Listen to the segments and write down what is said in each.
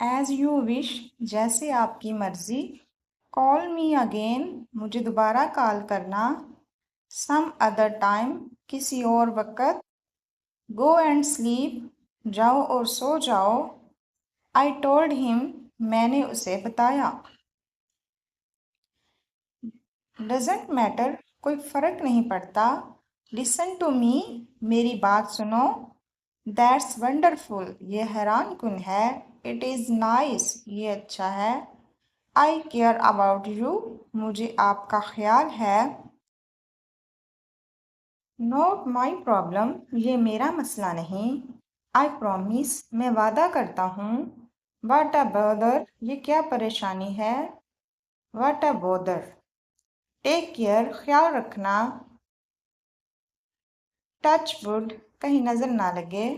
As you wish, जैसे आपकी मर्जी। कॉल मी अगेन, मुझे दोबारा कॉल करना। सम अदर टाइम, किसी और वक़्त। गो एंड स्लीप, जाओ और सो जाओ। आई टोल्ड हिम, मैंने उसे बताया। डजेंट मैटर, कोई फ़र्क नहीं पड़ता। लिसन टू मी, मेरी बात सुनो। दैट्स वंडरफुल, ये हैरान कुन है। इट इज़ नाइस, ये अच्छा है। आई केयर अबाउट यू, मुझे आपका ख्याल है। नॉट माई प्रॉब्लम, ये मेरा मसला नहीं। आई प्रॉमिस, मैं वादा करता हूँ। वाट अ बॉदर, ये क्या परेशानी है। वाट अ बॉदर। टेक केयर, ख्याल रखना। टच वुड, कहीं नजर ना लगे।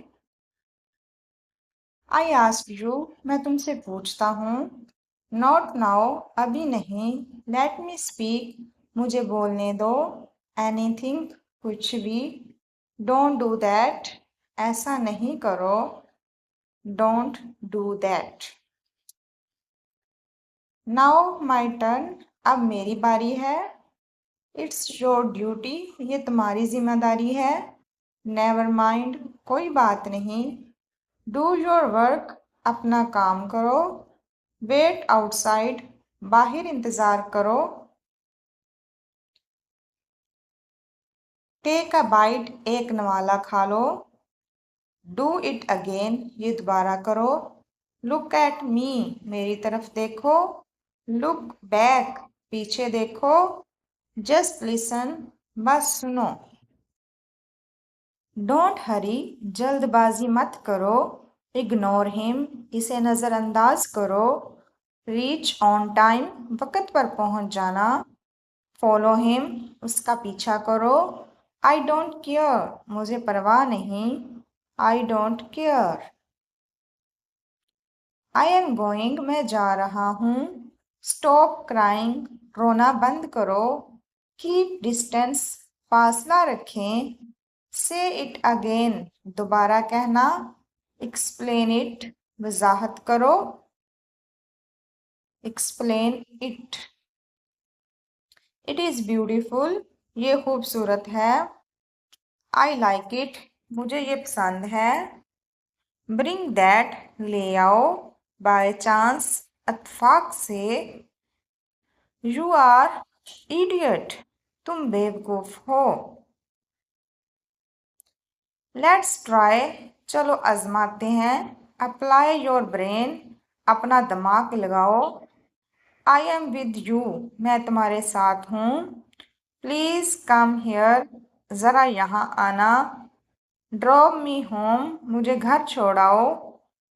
आई आस्क यू, मैं तुमसे पूछता हूँ। नॉट नाउ, अभी नहीं। लेट मी स्पीक, मुझे बोलने दो। एनीथिंग, कुछ भी। डोंट डू दैट, ऐसा नहीं करो। Don't do that. Now my turn, अब मेरी बारी है। इट्स योर ड्यूटी, ये तुम्हारी जिम्मेदारी है। नेवर माइंड, कोई बात नहीं। डू योर वर्क, अपना काम करो। वेट आउटसाइड, बाहर इंतज़ार करो। टेक अ बाइट, एक नवाला खा लो। डू इट अगेन, ये दोबारा करो। लुक एट मी, मेरी तरफ देखो। लुक बैक, पीछे देखो। जस्ट लिसन, बस सुनो। डोंट हरी, जल्दबाजी मत करो। इग्नोर हिम, इसे नज़रअंदाज करो। रीच ऑन टाइम, वक़्त पर पहुंच जाना। फॉलो हिम, उसका पीछा करो। आई डोंट केयर, मुझे परवाह नहीं। I don't care. I am going, मैं जा रहा हूँ। स्टॉप क्राइंग, रोना बंद करो। कीप डिस्टेंस, फासला रखें। से इट अगेन, दोबारा कहना। एक्सप्लेन इट, वजाहत करो। Explain it. It is beautiful, ये खूबसूरत है। आई लाइक इट, मुझे ये पसंद है। ब्रिंग दैट, ले आओ। बाय चांस, इत्तेफाक से। यू आर इडियट, तुम बेवकूफ हो। लेट्स ट्राई, चलो आजमाते हैं। अप्लाई योर ब्रेन, अपना दिमाग लगाओ। आई एम विद यू, मैं तुम्हारे साथ हूँ। प्लीज़ कम हियर, ज़रा यहाँ आना। ड्रॉप मी होम, मुझे घर छोड़ाओ।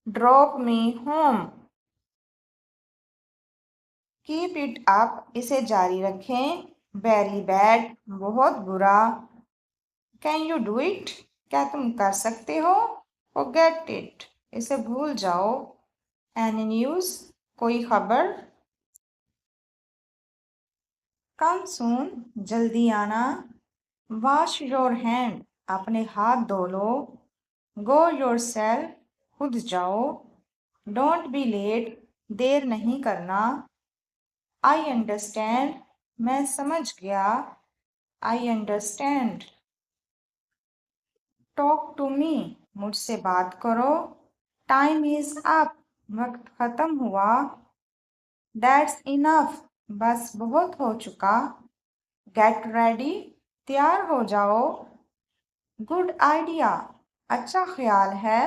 Drop me home. Keep it up, इसे जारी रखें। वेरी बैड, बहुत बुरा। कैन यू डू इट, क्या तुम कर सकते हो। फॉरगेट इट, इसे भूल जाओ। एनी न्यूज़, कोई खबर। कम सून, जल्दी आना। वॉश योर हैंड, अपने हाथ धो लो। गो योर सेल्फ, खुद जाओ। डोंट बी लेट, देर नहीं करना। आई अंडरस्टैंड, मैं समझ गया। I understand. Talk to me, मुझसे बात करो। टाइम इज अप, वक्त खत्म हुआ। दैट्स इनफ, बस बहुत हो चुका। गेट रेडी, तैयार हो जाओ। गुड आइडिया, अच्छा ख्याल है।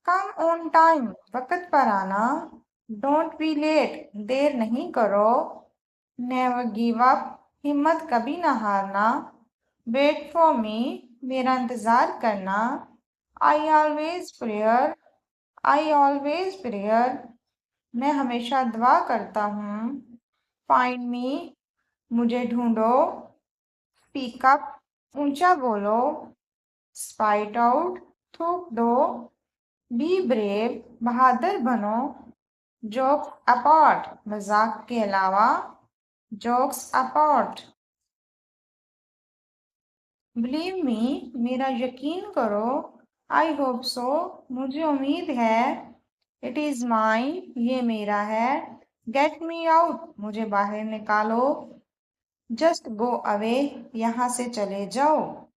कम ऑन टाइम, वक्त पर आना। डोंट बी लेट, देर नहीं करो। नेवर गिव अप, हिम्मत कभी ना हारना। वेट फॉर मी, मेरा इंतज़ार करना। I always prayer, I always prayer, मैं हमेशा दुआ करता हूँ। फाइंड मी, मुझे ढूंढो। स्पीक अप, ऊंचा बोलो। स्पाइट आउट, थूक दो। बी ब्रेव, बहादुर बनो। जोक्स अपार्ट, मजाक के अलावा। Jokes apart. बिलीव मी, मेरा यकीन करो। आई होप सो, मुझे उम्मीद है। इट इज़ माइन, ये मेरा है। गेट मी आउट, मुझे बाहर निकालो। जस्ट गो अवे, यहाँ से चले जाओ।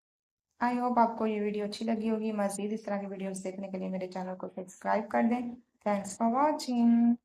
आई होप आपको ये वीडियो अच्छी लगी होगी। मज़ीद इस तरह की वीडियोस देखने के लिए मेरे चैनल को सब्सक्राइब कर दें। Thanks for watching.